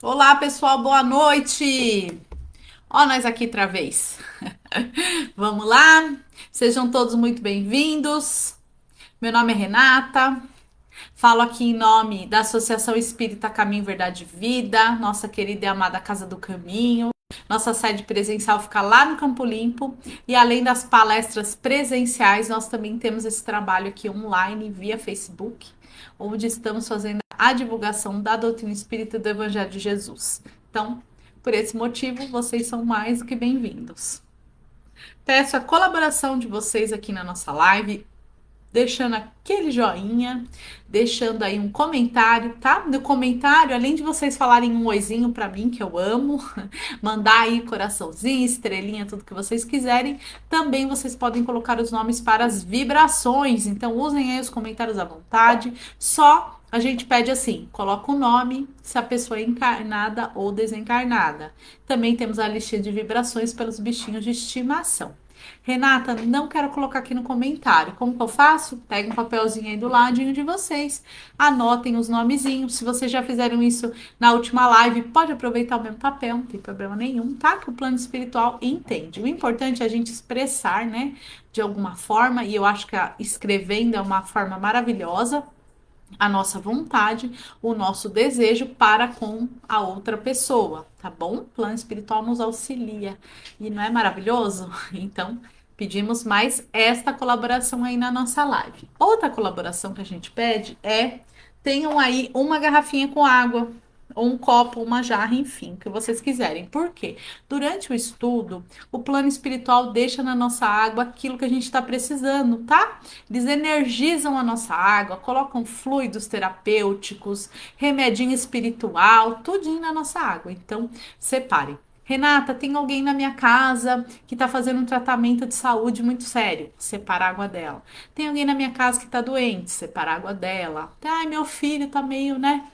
Olá, pessoal, boa noite. Ó, nós aqui outra vez. Vamos lá? Sejam todos muito bem-vindos. Meu nome é Renata. Falo aqui em nome da Associação Espírita Caminho Verdade e Vida, nossa querida e amada Casa do Caminho. Nossa sede presencial fica lá no Campo Limpo e além das palestras presenciais, nós também temos esse trabalho aqui online via Facebook, onde estamos fazendo a divulgação da doutrina espírita e do Evangelho de Jesus. Então, por esse motivo, vocês são mais do que bem-vindos. Peço a colaboração de vocês aqui na nossa live, deixando aquele joinha, deixando aí um comentário, tá? No comentário, além de vocês falarem um oizinho para mim, que eu amo, mandar aí coraçãozinho, estrelinha, tudo que vocês quiserem, também vocês podem colocar os nomes para as vibrações. Então, usem aí os comentários à vontade. Só a gente pede assim, coloca o nome, se a pessoa é encarnada ou desencarnada. Também temos a listinha de vibrações pelos bichinhos de estimação. Renata, não quero colocar aqui no comentário. Como que eu faço? Pega um papelzinho aí do ladinho de vocês, anotem os nomezinhos. Se vocês já fizeram isso na última live, pode aproveitar o mesmo papel, não tem problema nenhum, tá? Que o plano espiritual entende. O importante é a gente expressar, né, de alguma forma, e eu acho que escrevendo é uma forma maravilhosa a nossa vontade, o nosso desejo para com a outra pessoa, tá bom? O plano espiritual nos auxilia e não é maravilhoso? Então, pedimos mais esta colaboração aí na nossa live. Outra colaboração que a gente pede é tenham aí uma garrafinha com água, ou um copo, uma jarra, enfim, o que vocês quiserem. Por quê? Durante o estudo, o plano espiritual deixa na nossa água aquilo que a gente está precisando, tá? Eles energizam a nossa água, colocam fluidos terapêuticos, remedinho espiritual, tudinho na nossa água. Então, separem. Renata, tem alguém na minha casa que está fazendo um tratamento de saúde muito sério. Separa a água dela. Tem alguém na minha casa que está doente. Separa a água dela. Ai, meu filho tá meio, né?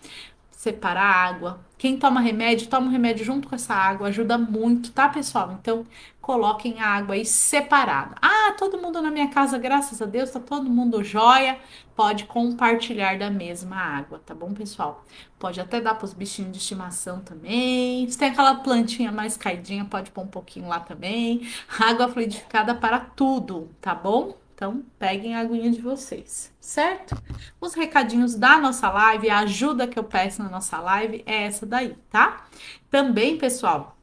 Separar a água. Quem toma um remédio junto com essa água, ajuda muito, tá, pessoal? Então, coloquem a água aí separada. Ah, todo mundo na minha casa, graças a Deus, tá todo mundo jóia. Pode compartilhar da mesma água, tá bom, pessoal? Pode até dar para os bichinhos de estimação também. Se tem aquela plantinha mais caidinha, pode pôr um pouquinho lá também. Água fluidificada para tudo, tá bom? Então, peguem a aguinha de vocês, certo? Os recadinhos da nossa live, a ajuda que eu peço na nossa live é essa daí, tá? Também, pessoal,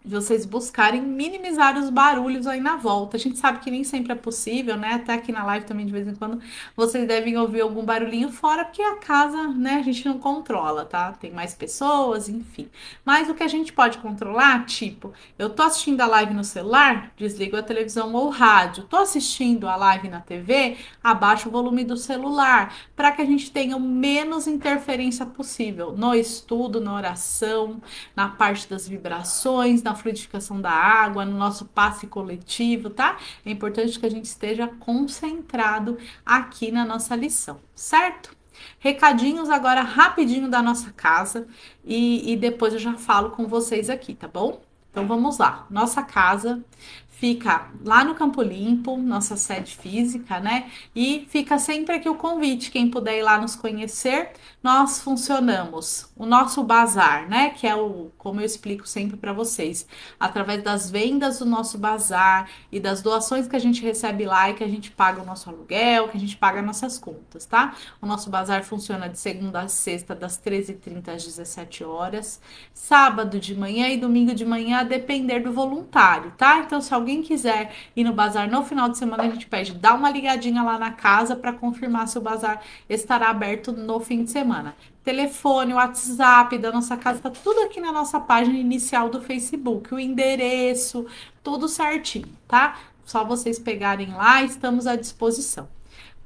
de vocês buscarem minimizar os barulhos aí na volta. A gente sabe que nem sempre é possível, né? Até aqui na live também, de vez em quando, vocês devem ouvir algum barulhinho fora, porque a casa, né, a gente não controla, tá? Tem mais pessoas, enfim. Mas o que a gente pode controlar, tipo, eu tô assistindo a live no celular, desligo a televisão ou o rádio. Tô assistindo a live na TV, abaixo o volume do celular, para que a gente tenha o menos interferência possível no estudo, na oração, na parte das vibrações, na fluidificação da água, no nosso passe coletivo, tá? É importante que a gente esteja concentrado aqui na nossa lição, certo? Recadinhos agora rapidinho da nossa casa e depois eu já falo com vocês aqui, tá bom? Então vamos lá. Nossa casa fica lá no Campo Limpo, nossa sede física, né? E fica sempre aqui o convite, quem puder ir lá nos conhecer, nós funcionamos. O nosso bazar, né? Que é o, como eu explico sempre para vocês, através das vendas do nosso bazar e das doações que a gente recebe lá e que a gente paga o nosso aluguel, que a gente paga nossas contas, tá? O nosso bazar funciona de segunda a sexta, das 13h30 às 17 horas, sábado de manhã e domingo de manhã, a depender do voluntário, tá? Então, se alguém quiser ir no bazar no final de semana, a gente pede, dá uma ligadinha lá na casa para confirmar se o bazar estará aberto no fim de semana. Telefone, WhatsApp da nossa casa, tá tudo aqui na nossa página inicial do Facebook, o endereço, tudo certinho, tá? Só vocês pegarem lá, estamos à disposição.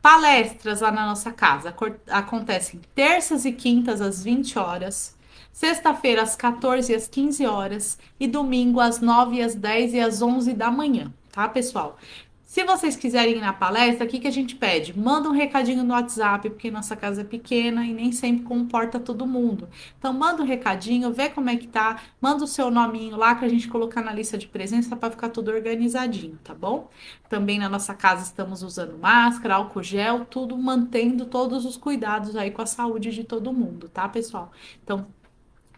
Palestras lá na nossa casa acontecem terças e quintas às 20 horas, sexta-feira às 14 e às 15 horas e domingo às 9 às 10 e às 11 da manhã, tá, pessoal? Se vocês quiserem ir na palestra, o que que a gente pede? Manda um recadinho no WhatsApp, porque nossa casa é pequena e nem sempre comporta todo mundo. Então, manda um recadinho, vê como é que tá, manda o seu nominho lá que a gente colocar na lista de presença para ficar tudo organizadinho, tá bom? Também na nossa casa estamos usando máscara, álcool gel, tudo mantendo todos os cuidados aí com a saúde de todo mundo, tá, pessoal? Então,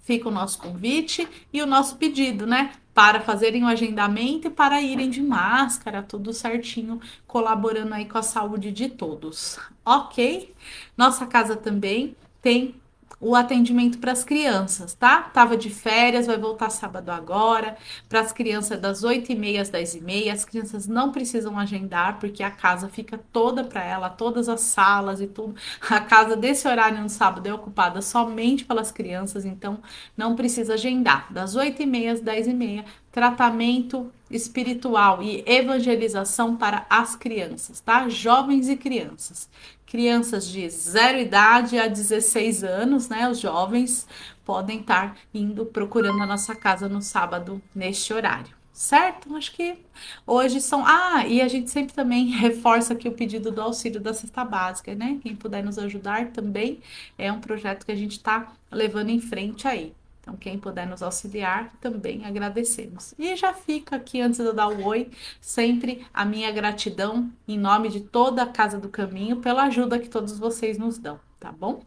Fica o nosso convite e o nosso pedido, né? Para fazerem o agendamento e para irem de máscara, tudo certinho, colaborando aí com a saúde de todos. Ok? Nossa casa também tem o atendimento para as crianças, tá? Tava de férias, vai voltar sábado agora. Para as crianças das 8h30 às 10h30. As crianças não precisam agendar, porque a casa fica toda para ela, todas as salas e tudo. A casa desse horário no sábado é ocupada somente pelas crianças, então não precisa agendar. Das 8h30 às 10h30, tratamento espiritual e evangelização para as crianças, tá? Jovens e crianças. Crianças de 0 idade a 16 anos, né? Os jovens podem estar indo procurando a nossa casa no sábado neste horário. Certo? Acho que hoje são. Ah, e a gente sempre também reforça aqui o pedido do auxílio da cesta básica, né? Quem puder nos ajudar também é um projeto que a gente está levando em frente aí. Então, quem puder nos auxiliar, também agradecemos. E já fica aqui, antes de eu dar o oi, sempre a minha gratidão em nome de toda a Casa do Caminho pela ajuda que todos vocês nos dão, tá bom?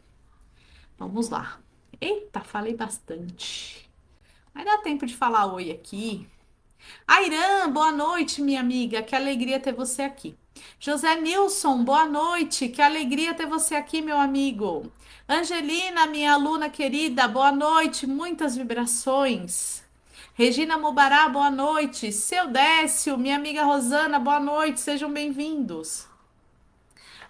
Vamos lá. Eita, falei bastante. Vai dar tempo de falar oi aqui. Airan, boa noite, minha amiga. Que alegria ter você aqui. José Nilson, boa noite. Que alegria ter você aqui, meu amigo. Angelina, minha aluna querida, boa noite. Muitas vibrações. Regina Mubará, boa noite. Seu Décio, minha amiga Rosana, boa noite. Sejam bem-vindos.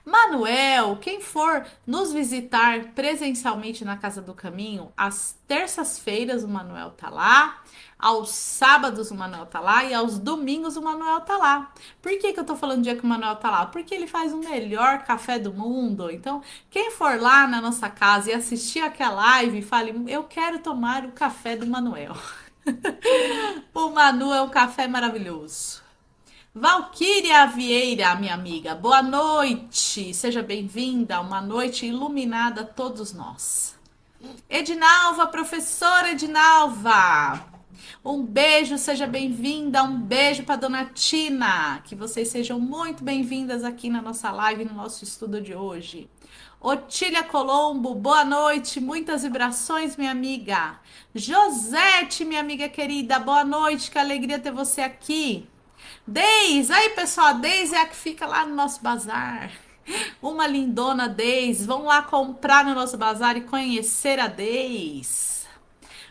Manuel, quem for nos visitar presencialmente na Casa do Caminho, às terças-feiras o Manuel tá lá, aos sábados o Manuel tá lá e aos domingos o Manuel tá lá. Por que que eu tô falando dia que o Manuel tá lá? Porque ele faz o melhor café do mundo. Então, quem for lá na nossa casa e assistir aquela live, fale, eu quero tomar o café do Manuel. O Manu é um café maravilhoso. Valquíria Vieira, minha amiga, boa noite. Seja bem-vinda. Uma noite iluminada a todos nós. Edinalva, professora Edinalva. Um beijo, seja bem-vinda. Um beijo para dona Tina. Que vocês sejam muito bem-vindas aqui na nossa live, no nosso estudo de hoje. Otília Colombo, boa noite. Muitas vibrações, minha amiga. Josete, minha amiga querida, boa noite. Que alegria ter você aqui. Deis, aí pessoal, a Deis é a que fica lá no nosso bazar. Uma lindona Deis, vão lá comprar no nosso bazar e conhecer a Deis.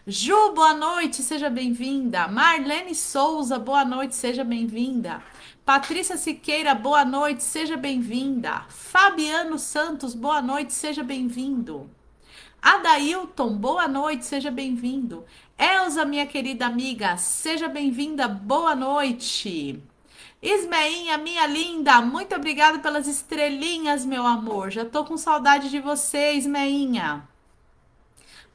Ju, boa noite, seja bem-vinda. Marlene Souza, boa noite, seja bem-vinda. Patrícia Siqueira, boa noite, seja bem-vinda. Fabiano Santos, boa noite, seja bem-vindo. Adailton, boa noite, seja bem-vindo. Elza, minha querida amiga, seja bem-vinda, boa noite. Ismeinha, minha linda, muito obrigada pelas estrelinhas, meu amor. Já tô com saudade de você, Ismeinha.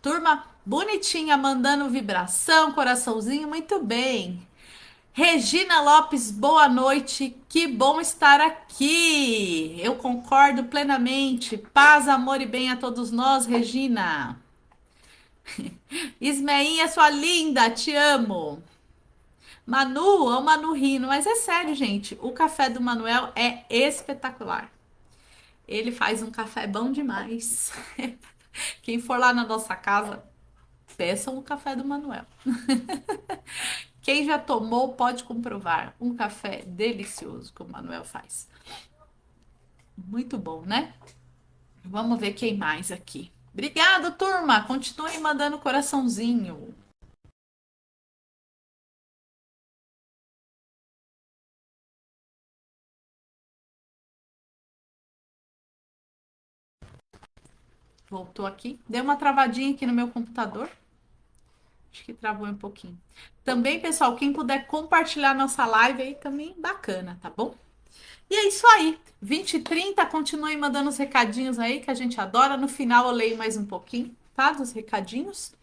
Turma bonitinha, mandando vibração, coraçãozinho, muito bem. Regina Lopes, boa noite. Que bom estar aqui. Eu concordo plenamente. Paz, amor e bem a todos nós, Regina. Ismeinha, sua linda, te amo. Manu, é o Manu rindo, mas é sério, gente. O café do Manuel é espetacular. Ele faz um café bom demais. Quem for lá na nossa casa, peçam o café do Manuel. Quem já tomou pode comprovar. Um café delicioso que o Manuel faz. Muito bom, né? Vamos ver quem mais aqui. Obrigada, turma. Continue mandando coraçãozinho. Voltou aqui. Deu uma travadinha aqui no meu computador. Acho que travou um pouquinho. Também, pessoal, quem puder compartilhar nossa live aí também bacana, tá bom? E é isso aí. 20h30, continue mandando os recadinhos aí que a gente adora. No final eu leio mais um pouquinho, tá? Dos recadinhos.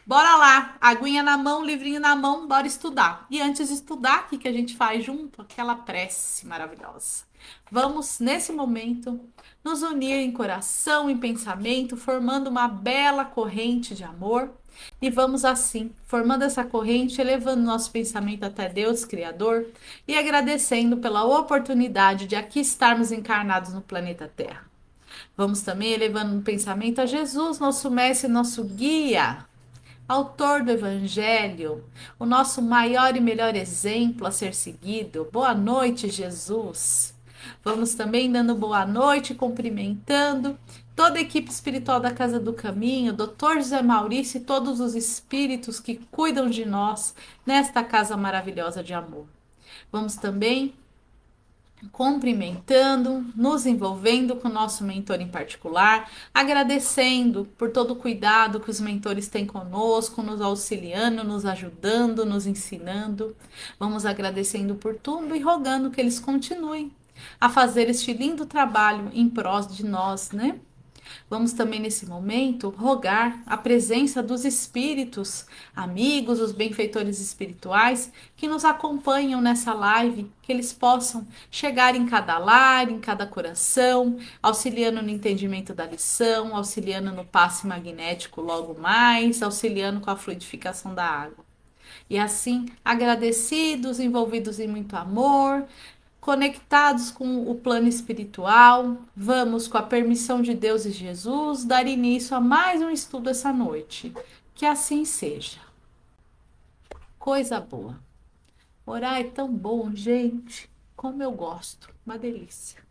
Bora lá, aguinha na mão, livrinho na mão, bora estudar. E antes de estudar, o que que a gente faz junto? Aquela prece maravilhosa. Vamos, nesse momento, nos unir em coração, em pensamento, formando uma bela corrente de amor. E vamos assim, formando essa corrente, elevando nosso pensamento até Deus, Criador, e agradecendo pela oportunidade de aqui estarmos encarnados no planeta Terra. Vamos também elevando no pensamento a Jesus, nosso mestre, nosso guia, autor do Evangelho, o nosso maior e melhor exemplo a ser seguido. Boa noite, Jesus. Vamos também dando boa noite, cumprimentando toda a equipe espiritual da Casa do Caminho, Dr. José Maurício e todos os espíritos que cuidam de nós nesta casa maravilhosa de amor. Vamos também cumprimentando, nos envolvendo com o nosso mentor em particular, agradecendo por todo o cuidado que os mentores têm conosco, nos auxiliando, nos ajudando, nos ensinando. Vamos agradecendo por tudo e rogando que eles continuem a fazer este lindo trabalho em prol de nós, né? Vamos também nesse momento rogar a presença dos espíritos, amigos, os benfeitores espirituais que nos acompanham nessa live, que eles possam chegar em cada lar, em cada coração, auxiliando no entendimento da lição, auxiliando no passe magnético logo mais, auxiliando com a fluidificação da água. E assim, agradecidos, envolvidos em muito amor, conectados com o plano espiritual, vamos, com a permissão de Deus e Jesus, dar início a mais um estudo essa noite. Que assim seja. Coisa boa. Orar é tão bom, gente. Como eu gosto. Uma delícia.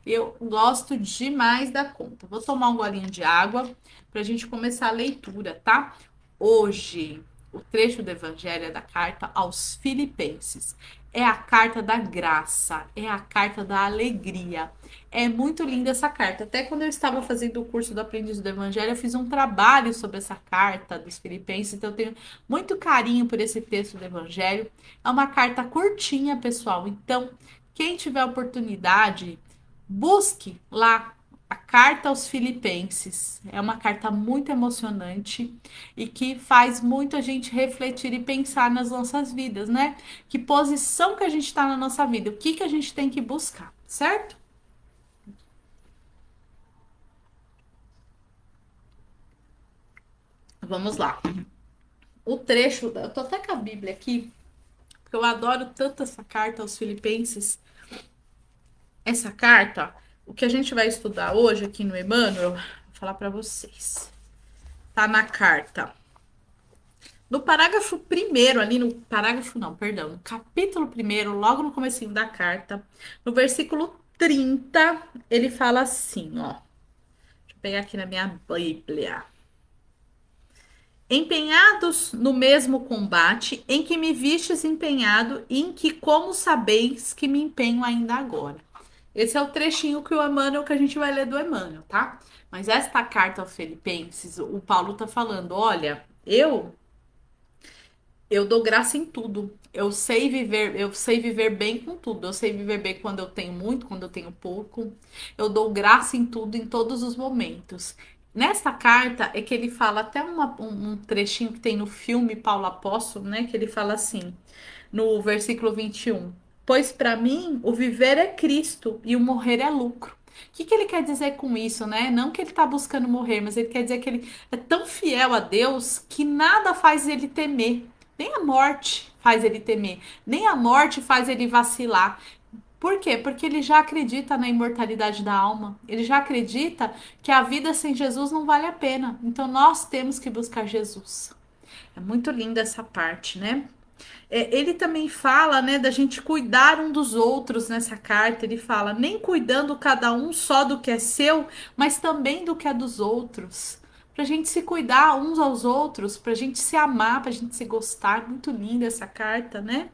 Eu gosto demais da conta. Vou tomar um golinho de água para a gente começar a leitura, tá? Hoje, o trecho do Evangelho é da carta aos Filipenses. É a carta da graça, é a carta da alegria. É muito linda essa carta. Até quando eu estava fazendo o curso do Aprendiz do Evangelho, eu fiz um trabalho sobre essa carta dos Filipenses. Então, eu tenho muito carinho por esse texto do Evangelho. É uma carta curtinha, pessoal. Então, quem tiver oportunidade, busque lá a carta aos Filipenses. É uma carta muito emocionante e que faz muito a gente refletir e pensar nas nossas vidas, né? Que posição que a gente está na nossa vida, o que que a gente tem que buscar, certo? Vamos lá. O trecho, eu tô até com a Bíblia aqui, porque eu adoro tanto essa carta aos Filipenses. Essa carta, o que a gente vai estudar hoje aqui no Emmanuel, vou falar para vocês. Tá na carta. No parágrafo primeiro, ali no parágrafo não, perdão, no capítulo primeiro, logo no comecinho da carta, no versículo 30, ele fala assim, ó. Deixa eu pegar aqui na minha Bíblia. Empenhados no mesmo combate em que me vistes empenhado e em que, como sabeis, que me empenho ainda agora. Esse é o trechinho que o Emmanuel, que a gente vai ler do Emmanuel, tá? Mas esta carta aos Filipenses, o Paulo tá falando, olha, eu dou graça em tudo. Eu sei viver bem com tudo. Eu sei viver bem quando eu tenho muito, quando eu tenho pouco. Eu dou graça em tudo, em todos os momentos. Nesta carta é que ele fala até um trechinho que tem no filme Paulo Apóstolo, né? Que ele fala assim, no versículo 21. Pois para mim o viver é Cristo e o morrer é lucro. O que que ele quer dizer com isso, né? Não que ele está buscando morrer, mas ele quer dizer que ele é tão fiel a Deus que nada faz ele temer. Nem a morte faz ele temer, nem a morte faz ele vacilar. Por quê? Porque ele já acredita na imortalidade da alma. Ele já acredita que a vida sem Jesus não vale a pena. Então nós temos que buscar Jesus. É muito linda essa parte, né? Ele também fala, né, da gente cuidar um dos outros nessa carta. Ele fala, nem cuidando cada um só do que é seu, mas também do que é dos outros. Pra gente se cuidar uns aos outros, pra gente se amar, pra gente se gostar. Muito linda essa carta, né?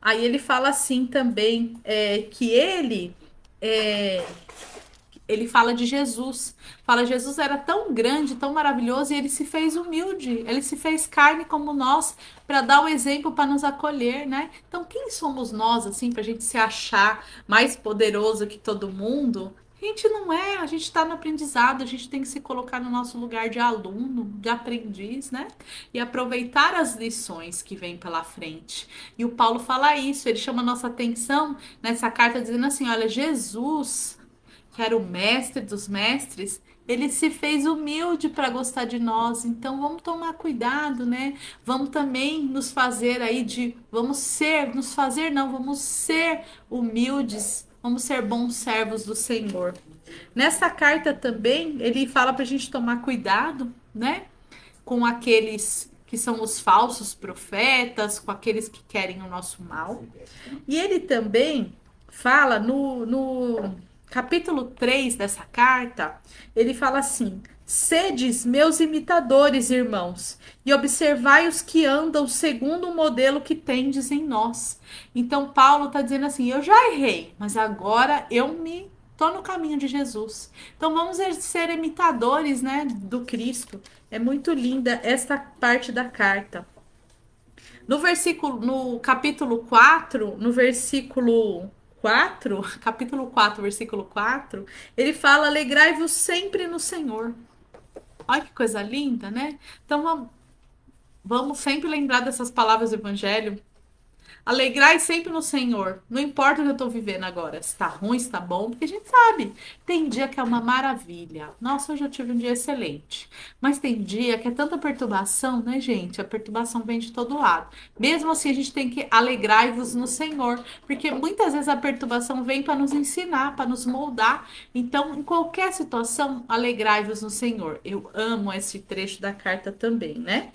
Aí ele fala assim também, que é, ele fala de Jesus. Fala, Jesus era tão grande, tão maravilhoso, e ele se fez humilde, ele se fez carne como nós, para dar o exemplo, para nos acolher, né? Então, quem somos nós, assim, para a gente se achar mais poderoso que todo mundo? A gente não é, a gente está no aprendizado, a gente tem que se colocar no nosso lugar de aluno, de aprendiz, né? E aproveitar as lições que vêm pela frente. E o Paulo fala isso, ele chama a nossa atenção nessa carta dizendo assim: olha, Jesus, que era o mestre dos mestres, ele se fez humilde para gostar de nós. Então vamos tomar cuidado, né? Vamos também nos fazer aí de, vamos ser, nos fazer não, vamos ser humildes, vamos ser bons servos do Senhor. Nessa carta também ele fala para a gente tomar cuidado, né? com aqueles que são os falsos profetas, com aqueles que querem o nosso mal. E ele também fala no capítulo 3 dessa carta, ele fala assim: sedes meus imitadores, irmãos, e observai os que andam segundo o modelo que tendes em nós. Então, Paulo está dizendo assim: eu já errei, mas agora eu me tô no caminho de Jesus. Então, vamos ser imitadores, né, do Cristo. É muito linda esta parte da carta. No capítulo 4, no versículo 4, capítulo 4, versículo 4, ele fala: alegrai-vos sempre no Senhor. Olha que coisa linda, né? Então vamos sempre lembrar dessas palavras do Evangelho. Alegrai sempre no Senhor. Não importa o que eu estou vivendo agora. Se está ruim, se está bom, porque a gente sabe. Tem dia que é uma maravilha. Nossa, hoje eu tive um dia excelente. Mas tem dia que é tanta perturbação, né, gente? A perturbação vem de todo lado. Mesmo assim, a gente tem que alegrai-vos no Senhor. Porque muitas vezes a perturbação vem para nos ensinar, para nos moldar. Então, em qualquer situação, alegrai-vos no Senhor. Eu amo esse trecho da carta também, né?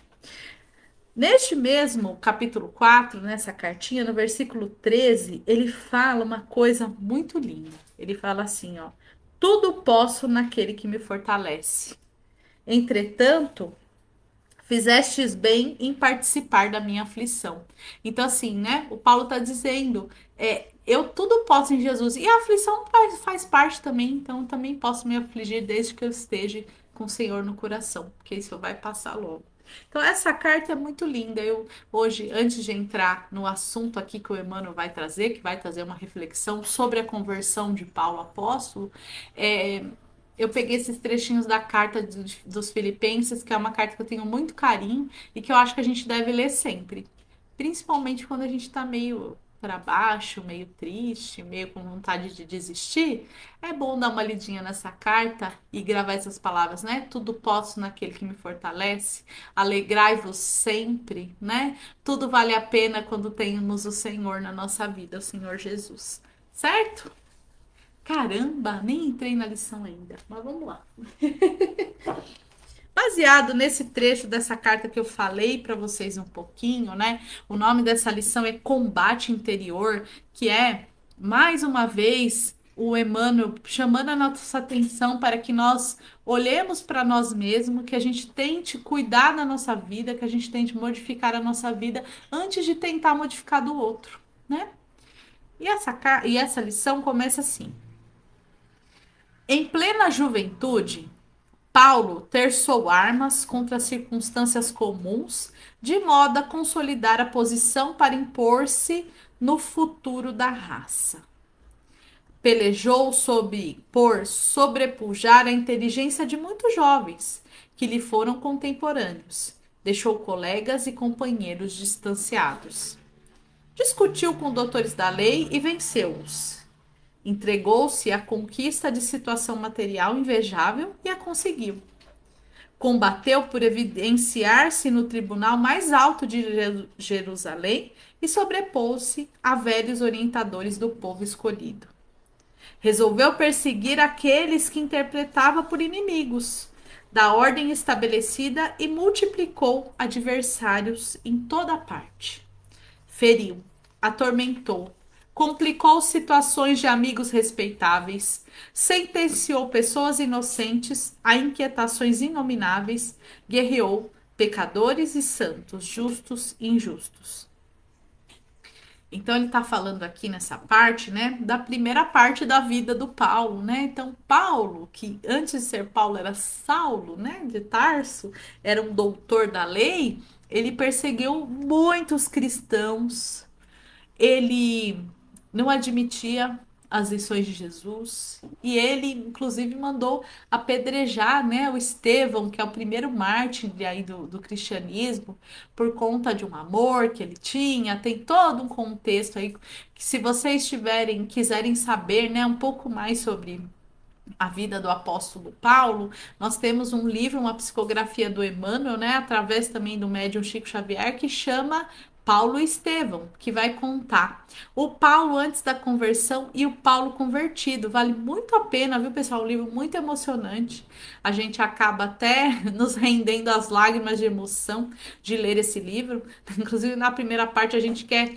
Neste mesmo capítulo 4, nessa cartinha, no versículo 13, ele fala uma coisa muito linda. Ele fala assim, ó: tudo posso naquele que me fortalece. Entretanto, fizestes bem em participar da minha aflição. Então, assim, né? O Paulo está dizendo, eu tudo posso em Jesus. E a aflição faz parte também, então eu também posso me afligir desde que eu esteja com o Senhor no coração, porque isso vai passar logo. Então, essa carta é muito linda. Eu, hoje, antes de entrar no assunto aqui que o Emmanuel vai trazer, que vai trazer uma reflexão sobre a conversão de Paulo apóstolo, é, eu peguei esses trechinhos da carta dos Filipenses, que é uma carta que eu tenho muito carinho e que eu acho que a gente deve ler sempre. Principalmente quando a gente tá meio para baixo, meio triste, meio com vontade de desistir. É bom dar uma lidinha nessa carta e gravar essas palavras, né? Tudo posso naquele que me fortalece. Alegrai-vos sempre, né? Tudo vale a pena quando temos o Senhor na nossa vida, o Senhor Jesus. Certo? Caramba, nem entrei na lição ainda, mas vamos lá. Baseado nesse trecho dessa carta que eu falei para vocês um pouquinho, né? O nome dessa lição é Combate Interior, que é, mais uma vez, o Emmanuel chamando a nossa atenção para que nós olhemos para nós mesmos, que a gente tente cuidar da nossa vida, que a gente tente modificar a nossa vida antes de tentar modificar do outro, né? E essa lição começa assim: em plena juventude, Paulo terçou armas contra as circunstâncias comuns, de modo a consolidar a posição para impor-se no futuro da raça. Pelejou por sobrepujar a inteligência de muitos jovens que lhe foram contemporâneos. Deixou colegas e companheiros distanciados. Discutiu com doutores da lei e venceu-os. Entregou-se à conquista de situação material invejável e a conseguiu. Combateu por evidenciar-se no tribunal mais alto de Jerusalém e sobrepôs-se a velhos orientadores do povo escolhido. Resolveu perseguir aqueles que interpretava por inimigos da ordem estabelecida e multiplicou adversários em toda parte. Feriu, atormentou, complicou situações de amigos respeitáveis, sentenciou pessoas inocentes a inquietações inomináveis, guerreou pecadores e santos, justos e injustos. Então ele está falando aqui nessa parte, né, da primeira parte da vida do Paulo, né? Então Paulo, que antes de ser Paulo era Saulo, né, de Tarso, era um doutor da lei, ele perseguiu muitos cristãos, ele não admitia as lições de Jesus e ele, inclusive, mandou apedrejar, né, o Estevão, que é o primeiro mártir aí do cristianismo, por conta de um amor que ele tinha. Tem todo um contexto aí que, se vocês quiserem saber, né, um pouco mais sobre a vida do apóstolo Paulo, nós temos um livro, uma psicografia do Emmanuel, né, através também do médium Chico Xavier, que chama Paulo e Estevão, que vai contar o Paulo antes da conversão e o Paulo convertido. Vale muito a pena, viu, pessoal? Um livro muito emocionante. A gente acaba até nos rendendo às lágrimas de emoção de ler esse livro. Inclusive, na primeira parte, a gente quer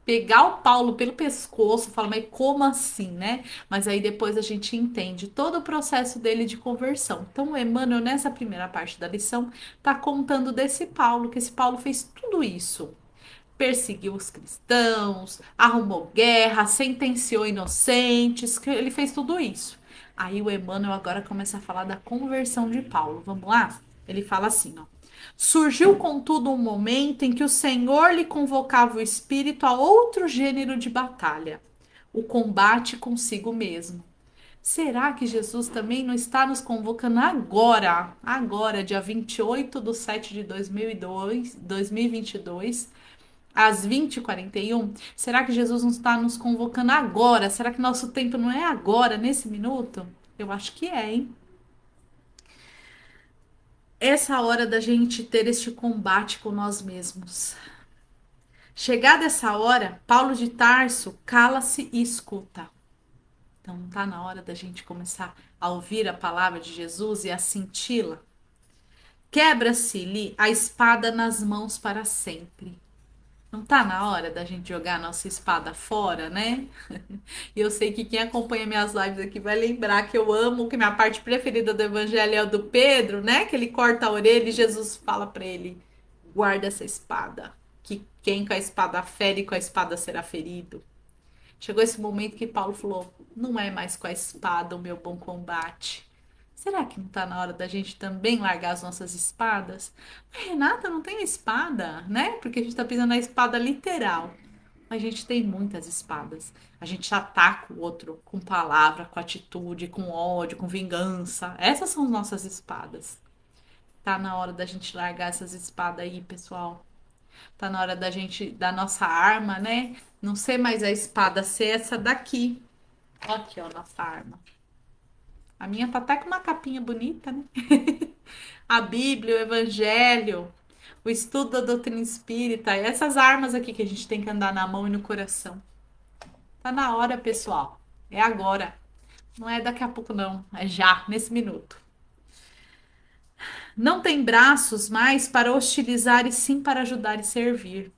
pegar o Paulo pelo pescoço, fala, mas como assim, né? Mas aí depois a gente entende todo o processo dele de conversão. Então, o Emmanuel, nessa primeira parte da lição, tá contando desse Paulo, que esse Paulo fez tudo isso. Perseguiu os cristãos, arrumou guerra, sentenciou inocentes, que ele fez tudo isso. Aí o Emmanuel agora começa a falar da conversão de Paulo. Vamos lá? Ele fala assim, ó. Surgiu, contudo, um momento em que o Senhor lhe convocava o espírito a outro gênero de batalha, o combate consigo mesmo. Será que Jesus também não está nos convocando agora, dia 28/7/2022, 2022, às 20h41? Será que Jesus não está nos convocando agora? Será que nosso tempo não é agora, nesse minuto? Eu acho que é, hein? Essa hora da gente ter este combate com nós mesmos. Chegada essa hora, Paulo de Tarso cala-se e escuta. Então, tá na hora da gente começar a ouvir a palavra de Jesus e a senti-la. Quebra-se-lhe a espada nas mãos para sempre. Não tá na hora da gente jogar a nossa espada fora, né? E eu sei que quem acompanha minhas lives aqui vai lembrar que eu amo, que minha parte preferida do evangelho é o do Pedro, né? Que ele corta a orelha e Jesus fala para ele: guarda essa espada, que quem com a espada fere, com a espada será ferido. Chegou esse momento que Paulo falou: não é mais com a espada o meu bom combate. Será que não está na hora da gente também largar as nossas espadas? Mas, Renata, não tem espada, né? Porque a gente está pisando na espada literal. Mas a gente tem muitas espadas. A gente ataca o outro com palavra, com atitude, com ódio, com vingança. Essas são as nossas espadas. Tá na hora da gente largar essas espadas aí, pessoal. Tá na hora da gente, da nossa arma, né? Não ser mais a espada, ser essa daqui. Ó aqui, ó, nossa arma. A minha tá até com uma capinha bonita, né? A Bíblia, o Evangelho, o estudo da doutrina espírita, essas armas aqui que a gente tem que andar na mão e no coração. Tá na hora, pessoal. É agora. Não é daqui a pouco, não. É já, nesse minuto. Não tem braços mais para hostilizar e sim para ajudar e servir.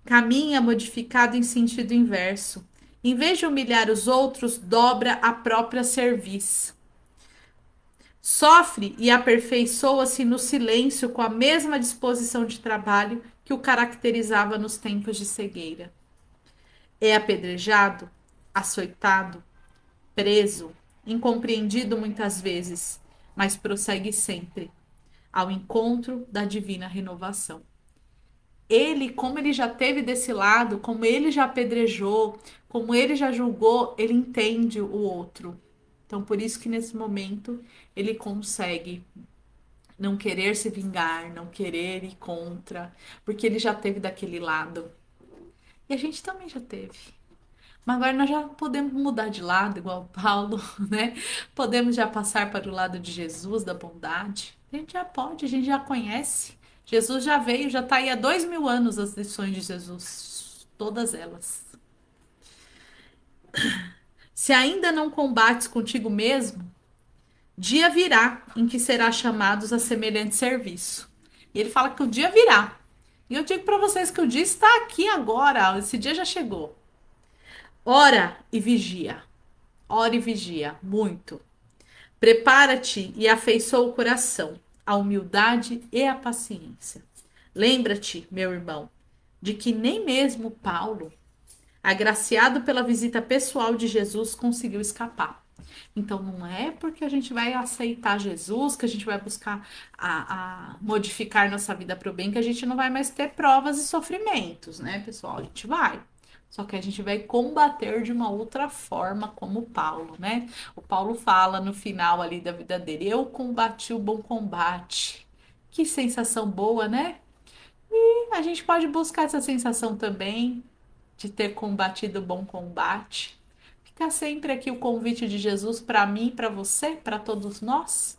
Caminha modificado em sentido inverso. Em vez de humilhar os outros, dobra a própria cerviz. Sofre e aperfeiçoa-se no silêncio com a mesma disposição de trabalho que o caracterizava nos tempos de cegueira. É apedrejado, açoitado, preso, incompreendido muitas vezes, mas prossegue sempre ao encontro da divina renovação. Ele, como ele já teve desse lado, como ele já apedrejou, como ele já julgou, ele entende o outro. Então, por isso que nesse momento ele consegue não querer se vingar, não querer ir contra, porque ele já teve daquele lado. E a gente também já teve. Mas agora nós já podemos mudar de lado, igual Paulo, né? Podemos já passar para o lado de Jesus, da bondade. A gente já pode, a gente já conhece. Jesus já veio, já está aí há 2000 anos as lições de Jesus. Todas elas. Se ainda não combates contigo mesmo, dia virá em que serás chamados a semelhante serviço. E ele fala que o dia virá. E eu digo para vocês que o dia está aqui agora. Esse dia já chegou. Ora e vigia. Ora e vigia, muito. Prepara-te e afeiçoa o coração, a humildade e a paciência. Lembra-te, meu irmão, de que nem mesmo Paulo, agraciado pela visita pessoal de Jesus, conseguiu escapar. Então não é porque a gente vai aceitar Jesus, que a gente vai buscar a modificar nossa vida para o bem, que a gente não vai mais ter provas e sofrimentos, né, pessoal? A gente vai. Só que a gente vai combater de uma outra forma, como Paulo, né? O Paulo fala no final ali da vida dele: eu combati o bom combate. Que sensação boa, né? E a gente pode buscar essa sensação também de ter combatido o bom combate. Fica sempre aqui o convite de Jesus para mim, para você, para todos nós.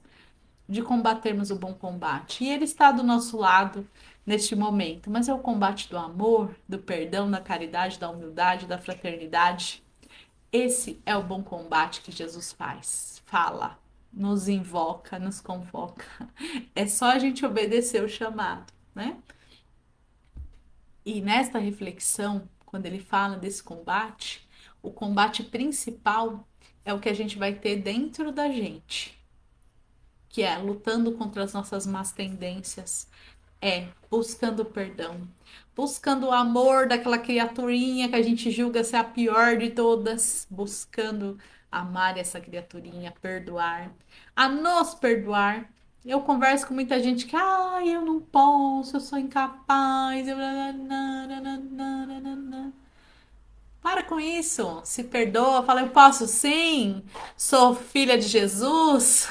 de combatermos o bom combate. E Ele está do nosso lado neste momento, mas é o combate do amor, do perdão, da caridade, da humildade, da fraternidade. Esse é o bom combate que Jesus faz. Fala, nos invoca, nos convoca. É só a gente obedecer o chamado, né? E nesta reflexão, quando ele fala desse combate, o combate principal é o que a gente vai ter dentro da gente, que é lutando contra as nossas más tendências, é buscando perdão, buscando o amor daquela criaturinha que a gente julga ser a pior de todas, buscando amar essa criaturinha, perdoar, a nos perdoar. Eu converso com muita gente que, eu não posso, eu sou incapaz, eu... Para com isso, se perdoa, fala, eu posso sim, sou filha de Jesus,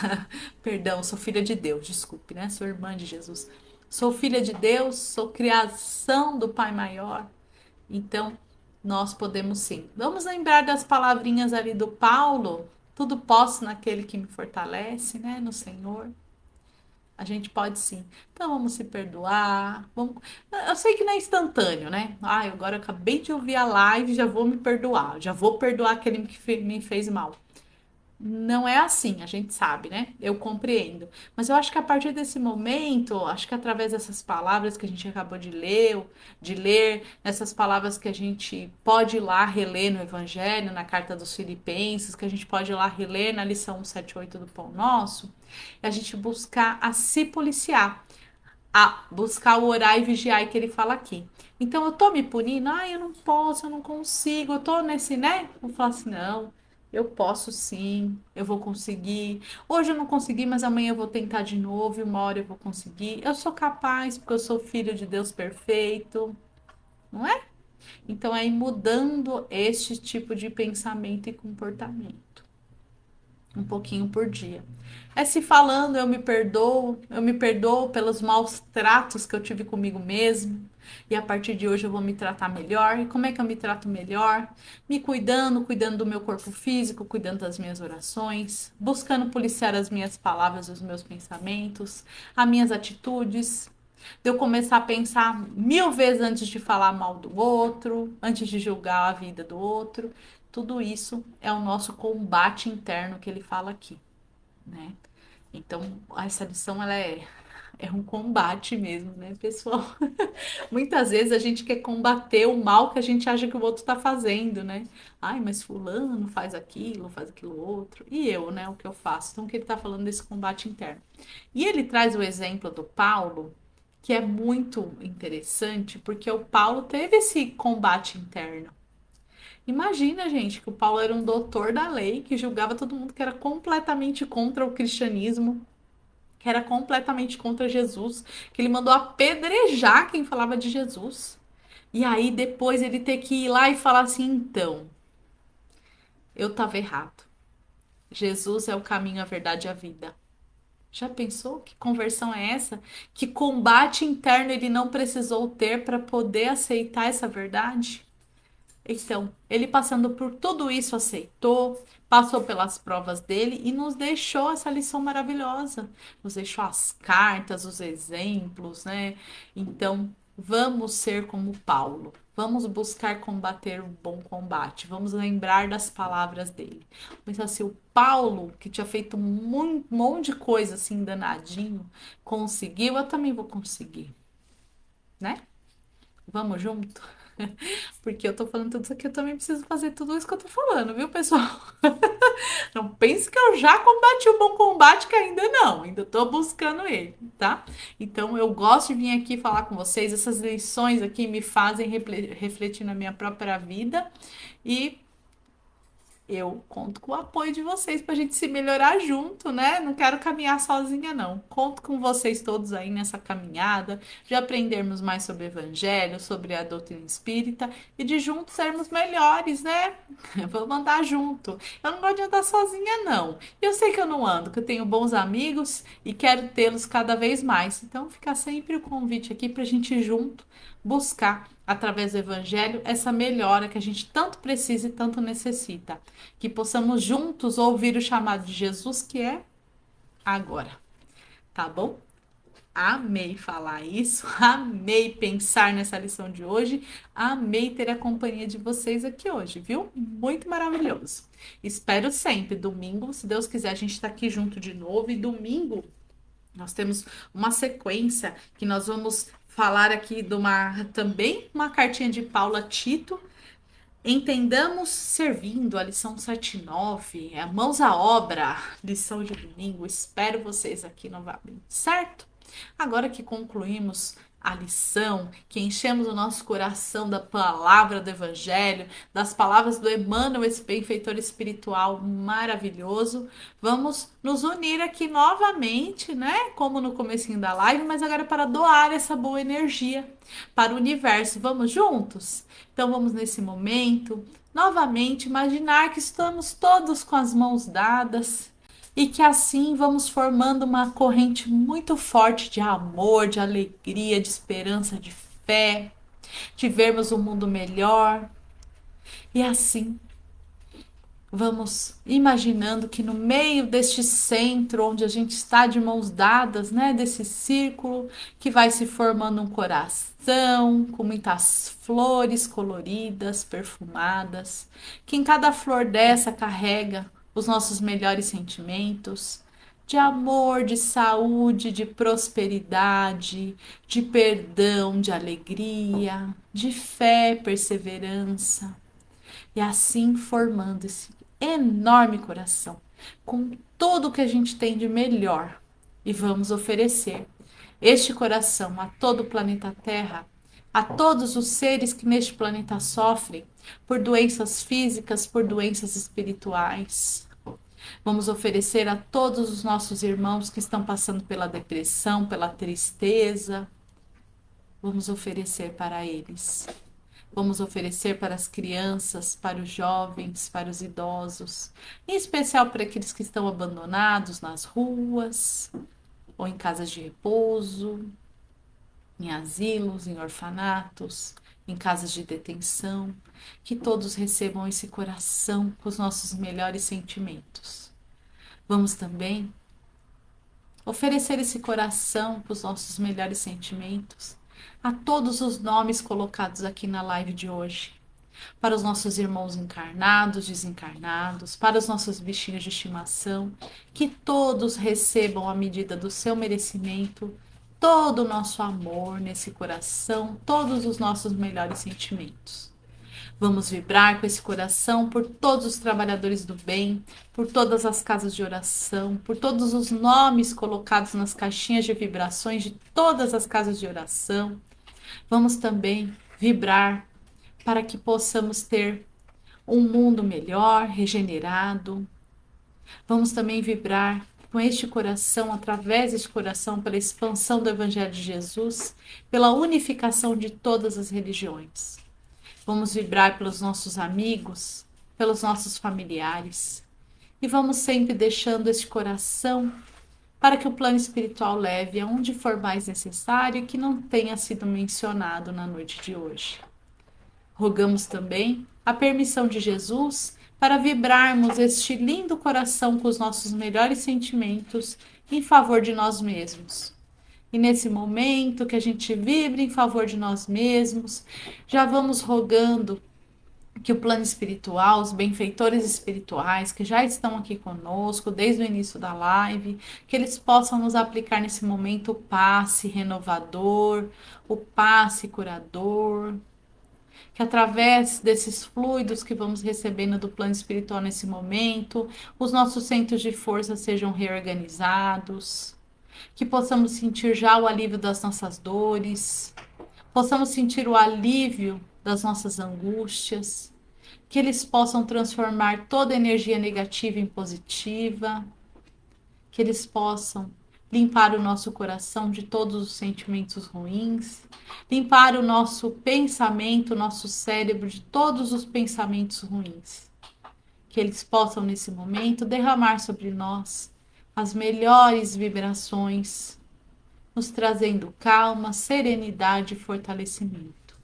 perdão, sou filha de Deus, desculpe, né? Sou irmã de Jesus. Sou filha de Deus, sou criação do Pai Maior, então nós podemos sim. Vamos lembrar das palavrinhas ali do Paulo, tudo posso naquele que me fortalece, né? No Senhor. A gente pode sim. Então vamos se perdoar. Vamos... Eu sei que não é instantâneo, né? Agora eu acabei de ouvir a live, já vou me perdoar. Já vou perdoar aquele que me fez mal. Não é assim, a gente sabe, né? Eu compreendo. Mas eu acho que a partir desse momento, acho que através dessas palavras que a gente acabou de ler, essas palavras que a gente pode ir lá reler no Evangelho, na Carta dos Filipenses, que a gente pode ir lá reler na lição 178 do Pão Nosso, é a gente buscar a se policiar, a buscar o orar e vigiar que ele fala aqui. Então eu tô me punindo, eu não posso, eu não consigo, eu tô nesse, né? Eu falo assim, não, eu posso sim, eu vou conseguir. Hoje eu não consegui, mas amanhã eu vou tentar de novo e uma hora eu vou conseguir. Eu sou capaz, porque eu sou filho de Deus perfeito, não é? Então é ir mudando este tipo de pensamento e comportamento um pouquinho por dia. É se falando, eu me perdoo pelos maus tratos que eu tive comigo mesmo. E a partir de hoje eu vou me tratar melhor. E como é que eu me trato melhor? Me cuidando, cuidando do meu corpo físico, cuidando das minhas orações, buscando policiar as minhas palavras, os meus pensamentos, as minhas atitudes. De eu começar a pensar 1000 vezes antes de falar mal do outro, antes de julgar a vida do outro. Tudo isso é o nosso combate interno que ele fala aqui, né? Então, essa lição é um combate mesmo, né, pessoal? Muitas vezes a gente quer combater o mal que a gente acha que o outro está fazendo, né? Mas fulano faz aquilo outro. E eu, né, o que eu faço? Então, o que ele está falando desse combate interno. E ele traz o exemplo do Paulo, que é muito interessante, porque o Paulo teve esse combate interno. Imagina, gente, que o Paulo era um doutor da lei que julgava todo mundo que era completamente contra o cristianismo, que era completamente contra Jesus, que ele mandou apedrejar quem falava de Jesus. E aí depois ele ter que ir lá e falar assim: então, eu estava errado. Jesus é o caminho, a verdade e a vida. Já pensou que conversão é essa? Que combate interno ele não precisou ter para poder aceitar essa verdade? Então, ele passando por tudo isso aceitou, passou pelas provas dele e nos deixou essa lição maravilhosa. Nos deixou as cartas, os exemplos, né? Então, vamos ser como Paulo. Vamos buscar combater o bom combate. Vamos lembrar das palavras dele. Pensa assim, o Paulo, que tinha feito um monte de coisa assim, danadinho, conseguiu, eu também vou conseguir, né? Vamos junto? Porque eu tô falando tudo isso aqui, eu também preciso fazer tudo isso que eu tô falando, viu, pessoal? Não pense que eu já combati o bom combate, que ainda não, ainda tô buscando ele, tá? Então eu gosto de vir aqui falar com vocês, essas lições aqui me fazem refletir na minha própria vida e eu conto com o apoio de vocês para a gente se melhorar junto, né? Não quero caminhar sozinha, não. Conto com vocês todos aí nessa caminhada, de aprendermos mais sobre o Evangelho, sobre a doutrina espírita e de juntos sermos melhores, né? Vamos andar junto. Eu não gosto de andar sozinha, não. Eu sei que eu não ando, que eu tenho bons amigos e quero tê-los cada vez mais. Então, fica sempre o convite aqui para a gente ir junto buscar, através do Evangelho, essa melhora que a gente tanto precisa e tanto necessita. Que possamos juntos ouvir o chamado de Jesus, que é agora. tá bom? Amei falar isso, amei pensar nessa lição de hoje, amei ter a companhia de vocês aqui hoje, viu? Muito maravilhoso. Espero sempre. Domingo, se Deus quiser, a gente está aqui junto de novo. E domingo nós temos uma sequência que nós vamos falar aqui de uma também uma cartinha de Paula Tito. Entendamos servindo, a lição 7 e 9, mãos à obra, lição de domingo. Espero vocês aqui novamente, certo? Agora que concluímos a lição, que enchemos o nosso coração da palavra do Evangelho, das palavras do Emmanuel, esse benfeitor espiritual maravilhoso, vamos nos unir aqui novamente, né? Como no comecinho da live, mas agora para doar essa boa energia para o universo. Vamos juntos? Então vamos nesse momento, novamente, imaginar que estamos todos com as mãos dadas e que assim vamos formando uma corrente muito forte de amor, de alegria, de esperança, de fé, de vermos um mundo melhor. E assim vamos imaginando que no meio deste centro, onde a gente está de mãos dadas, né, desse círculo, que vai se formando um coração com muitas flores coloridas, perfumadas, que em cada flor dessa carrega os nossos melhores sentimentos. De amor, de saúde, de prosperidade, de perdão, de alegria, de fé, perseverança. E assim formando esse enorme coração, com tudo que a gente tem de melhor. E vamos oferecer este coração a todo o planeta Terra, a todos os seres que neste planeta sofrem por doenças físicas, por doenças espirituais. Vamos oferecer a todos os nossos irmãos que estão passando pela depressão, pela tristeza. Vamos oferecer para eles. Vamos oferecer para as crianças, para os jovens, para os idosos, em especial para aqueles que estão abandonados nas ruas, ou em casas de repouso, em asilos, em orfanatos, em casas de detenção, que todos recebam esse coração com os nossos melhores sentimentos. Vamos também oferecer esse coração com os nossos melhores sentimentos a todos os nomes colocados aqui na live de hoje, para os nossos irmãos encarnados, desencarnados, para os nossos bichinhos de estimação, que todos recebam à medida do seu merecimento todo o nosso amor nesse coração, todos os nossos melhores sentimentos. Vamos vibrar com esse coração por todos os trabalhadores do bem, por todas as casas de oração, por todos os nomes colocados nas caixinhas de vibrações de todas as casas de oração. Vamos também vibrar para que possamos ter um mundo melhor, regenerado. Vamos também vibrar com este coração, através deste coração, pela expansão do Evangelho de Jesus, pela unificação de todas as religiões. Vamos vibrar pelos nossos amigos, pelos nossos familiares. E vamos sempre deixando este coração para que o plano espiritual leve aonde for mais necessário e que não tenha sido mencionado na noite de hoje. Rogamos também a permissão de Jesus para vibrarmos este lindo coração com os nossos melhores sentimentos em favor de nós mesmos. E nesse momento que a gente vibra em favor de nós mesmos, já vamos rogando que o plano espiritual, os benfeitores espirituais que já estão aqui conosco desde o início da live, que eles possam nos aplicar nesse momento o passe renovador, o passe curador, que através desses fluidos que vamos recebendo do plano espiritual nesse momento, os nossos centros de força sejam reorganizados, que possamos sentir já o alívio das nossas dores, possamos sentir o alívio das nossas angústias, que eles possam transformar toda energia negativa em positiva, que eles possam limpar o nosso coração de todos os sentimentos ruins, limpar o nosso pensamento, o nosso cérebro de todos os pensamentos ruins. Que eles possam, nesse momento, derramar sobre nós as melhores vibrações, nos trazendo calma, serenidade e fortalecimento.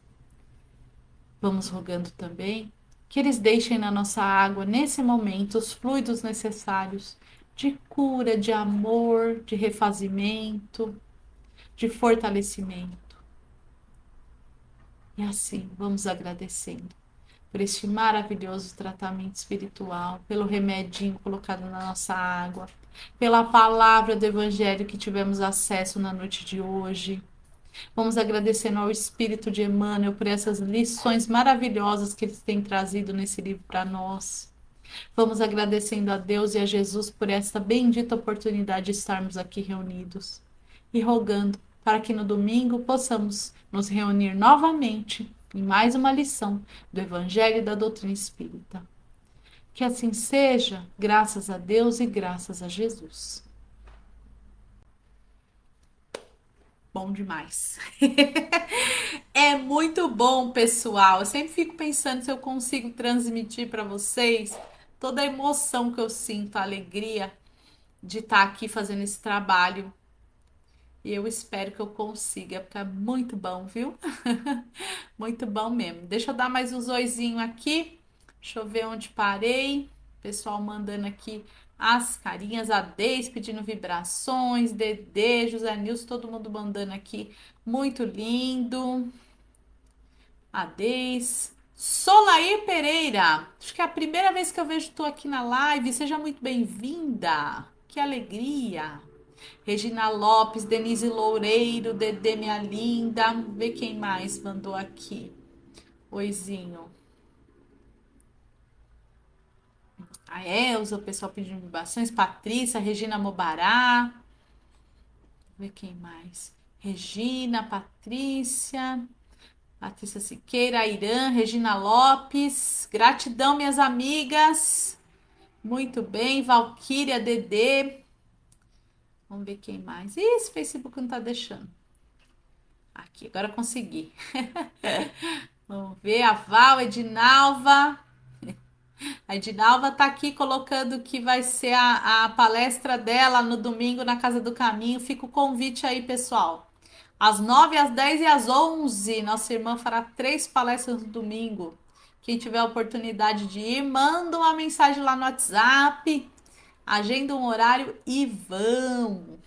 Vamos rogando também que eles deixem na nossa água, nesse momento, os fluidos necessários de cura, de amor, de refazimento, de fortalecimento. E assim, vamos agradecendo por este maravilhoso tratamento espiritual, pelo remedinho colocado na nossa água, pela palavra do Evangelho que tivemos acesso na noite de hoje. Vamos agradecendo ao Espírito de Emmanuel por essas lições maravilhosas que ele tem trazido nesse livro para nós. Vamos agradecendo a Deus e a Jesus por esta bendita oportunidade de estarmos aqui reunidos e rogando para que no domingo possamos nos reunir novamente em mais uma lição do Evangelho e da doutrina espírita. Que assim seja, graças a Deus e graças a Jesus. Bom demais. É muito bom, pessoal. Eu sempre fico pensando se eu consigo transmitir para vocês toda a emoção que eu sinto, a alegria de estar aqui fazendo esse trabalho. E eu espero que eu consiga, porque é muito bom, viu? Muito bom mesmo. Deixa eu dar mais um zoizinho aqui. Deixa eu ver onde parei. Pessoal mandando aqui as carinhas, a Deis pedindo vibrações, Dedê, José Nilson, todo mundo mandando aqui. Muito lindo. A Deis. Solair Pereira. Acho que é a primeira vez que eu vejo tu aqui na live. Seja muito bem-vinda. Que alegria. Regina Lopes, Denise Loureiro, Dedê, minha linda. Vamos ver quem mais mandou aqui. Oizinho. A Elza, o pessoal pedindo vibrações. Patrícia, Regina Mobará. Vamos ver quem mais. Regina, Patrícia. Patrícia Siqueira, Irã, Regina Lopes. Gratidão, minhas amigas. Muito bem. Valquíria, Dedê. Vamos ver quem mais. Ih, esse Facebook não tá deixando. Aqui, agora consegui. Vamos ver a Val, Edinalva. A Edinalva tá aqui colocando que vai ser a palestra dela no domingo na Casa do Caminho. Fica o convite aí, pessoal. Às 9, às 10 e às 11, nossa irmã fará 3 palestras no domingo. Quem tiver a oportunidade de ir, manda uma mensagem lá no WhatsApp, agenda um horário e vão.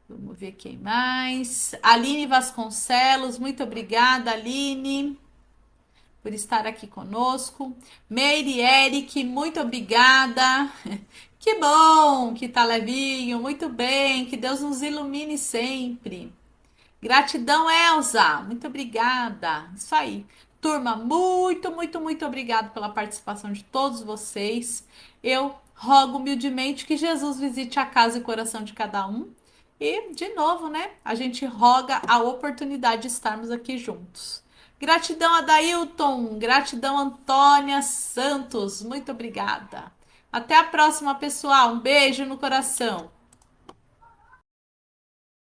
Vamos ver quem mais. Aline Vasconcelos, muito obrigada, Aline, por estar aqui conosco. Meire Eric, muito obrigada. Que bom que tá levinho, muito bem, que Deus nos ilumine sempre. Gratidão, Elza, muito obrigada. Isso aí. Turma, muito obrigado pela participação de todos vocês. Eu rogo humildemente que Jesus visite a casa e o coração de cada um. E, de novo, né? A gente roga a oportunidade de estarmos aqui juntos. Gratidão, Adailton. Gratidão, Antônia Santos. Muito obrigada. Até a próxima, pessoal. Um beijo no coração.